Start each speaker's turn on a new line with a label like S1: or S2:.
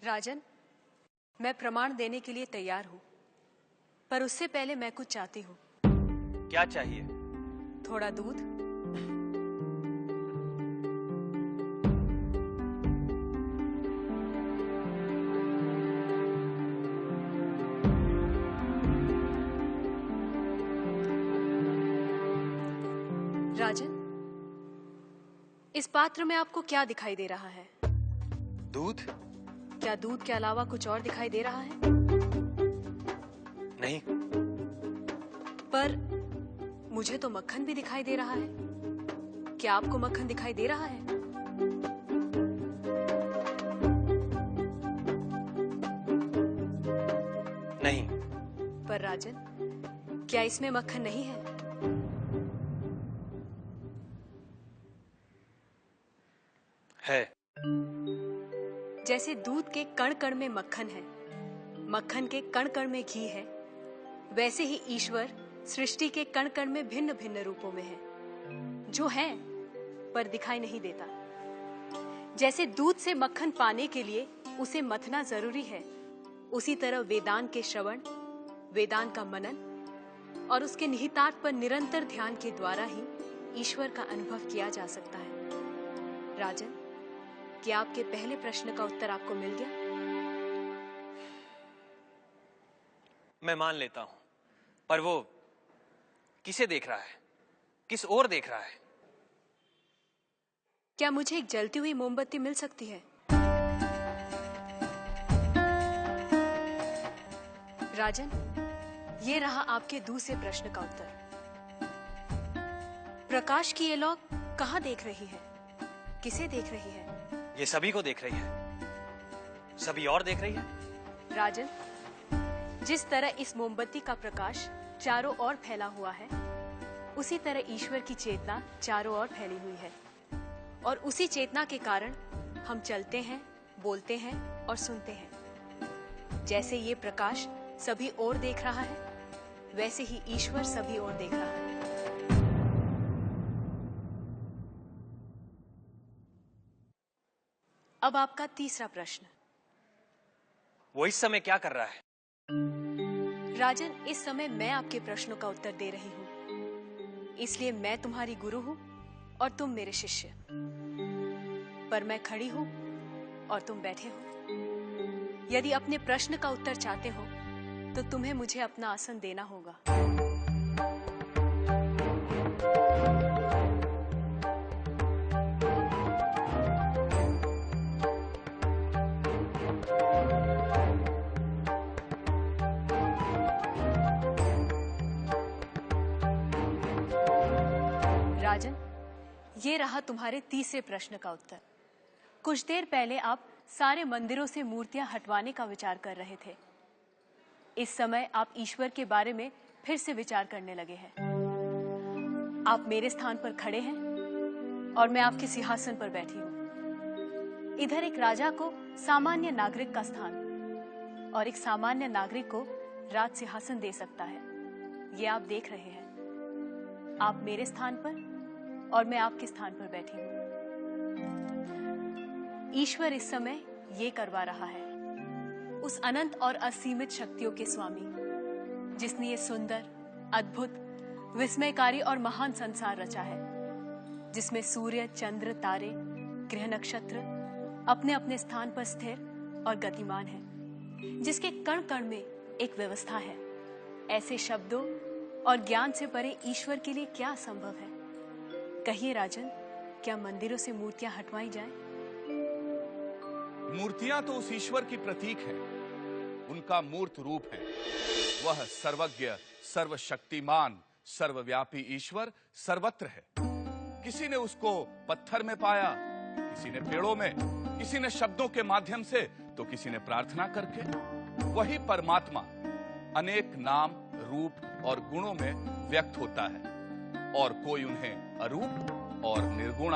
S1: राजन, मैं प्रमाण देने के लिए तैयार हूं, पर उससे पहले मैं कुछ चाहती हूं।
S2: क्या चाहिए?
S1: थोड़ा दूध। राजन, इस पात्र में आपको क्या दिखाई दे रहा है?
S2: दूध?
S1: क्या दूध के अलावा कुछ और दिखाई दे रहा है?
S2: नहीं।
S1: पर मुझे तो मक्खन भी दिखाई दे रहा है। क्या आपको मक्खन दिखाई दे रहा है?
S2: नहीं।
S1: पर राजन, क्या इसमें मक्खन नहीं है?
S2: है।
S1: जैसे दूध के कण कण में मक्खन है, मक्खन के कण कण में घी है, वैसे ही ईश्वर सृष्टि के कण कण में भिन्न भिन्न रूपों में है, जो है पर दिखाई नहीं देता। जैसे दूध से मक्खन पाने के लिए उसे मथना जरूरी है, उसी तरह वेदांत के श्रवण, वेदांत का मनन और उसके निहितार्थ पर निरंतर ध्यान के द्वारा ही ईश्वर का अनुभव किया जा सकता है। राजन, क्या आपके पहले प्रश्न का उत्तर आपको मिल गया?
S2: मैं मान लेता हूं, पर वो किसे देख रहा है? किस ओर देख रहा है?
S1: क्या मुझे एक जलती हुई मोमबत्ती मिल सकती है? राजन, ये रहा आपके दूसरे प्रश्न का उत्तर। प्रकाश की ये लौ कहां देख रही है? किसे देख रही है?
S2: ये सभी को देख रही है। सभी और देख रही है।
S1: राजन, जिस तरह इस मोमबत्ती का प्रकाश चारों ओर फैला हुआ है, उसी तरह ईश्वर की चेतना चारों ओर फैली हुई है, और उसी चेतना के कारण हम चलते हैं, बोलते हैं और सुनते हैं। जैसे ये प्रकाश सभी ओर देख रहा है, वैसे ही ईश्वर सभी ओर देख रहा है। अब आपका तीसरा प्रश्न।
S2: वो इस समय क्या कर रहा है?
S1: राजन, इस समय मैं आपके प्रश्नों का उत्तर दे रही हूं, इसलिए मैं तुम्हारी गुरु हूं और तुम मेरे शिष्य। पर मैं खड़ी हूं और तुम बैठे हो। यदि अपने प्रश्न का उत्तर चाहते हो तो तुम्हें मुझे अपना आसन देना होगा। राजन, ये रहा तुम्हारे तीसरे प्रश्न का उत्तर। कुछ देर पहले आप सारे मंदिरों से मूर्तियां हटवाने का विचार कर रहे थे। इस समय आप ईश्वर के बारे में फिर से विचार करने लगे हैं। आप मेरे स्थान पर खड़े हैं और मैं आपके सिंहासन पर बैठी हूं। इधर एक राजा को सामान्य नागरिक का स्थान और एक सामान्य नागरिक को राज सिंहासन दे सकता है, ये आप देख रहे हैं। आप मेरे स्थान पर और मैं आपके स्थान पर बैठी हूं। ईश्वर इस समय ये करवा रहा है, उस अनंत और असीमित शक्तियों के स्वामी, जिसने ये सुंदर, अद्भुत, विस्मयकारी और महान संसार रचा है, जिसमें सूर्य, चंद्र, तारे, ग्रह, नक्षत्र अपने अपने स्थान पर स्थिर और गतिमान हैं, जिसके कण कण में एक व्यवस्था है। ऐसे शब्दों और ज्ञान से परे ईश्वर के लिए क्या संभव है? कहिए राजन, क्या मंदिरों से मूर्तियां हटवाई जाएं?
S3: मूर्तियां तो उस ईश्वर की प्रतीक है, उनका मूर्त रूप है। वह सर्वज्ञ, सर्वशक्तिमान, सर्वव्यापी ईश्वर सर्वत्र है। किसी ने उसको पत्थर में पाया, किसी ने पेड़ों में, किसी ने शब्दों के माध्यम से, तो किसी ने प्रार्थना करके। वही परमात्मा अनेक नाम, रूप और गुणों में व्यक्त होता है, और कोई उन्हें अरूप और निर्गुण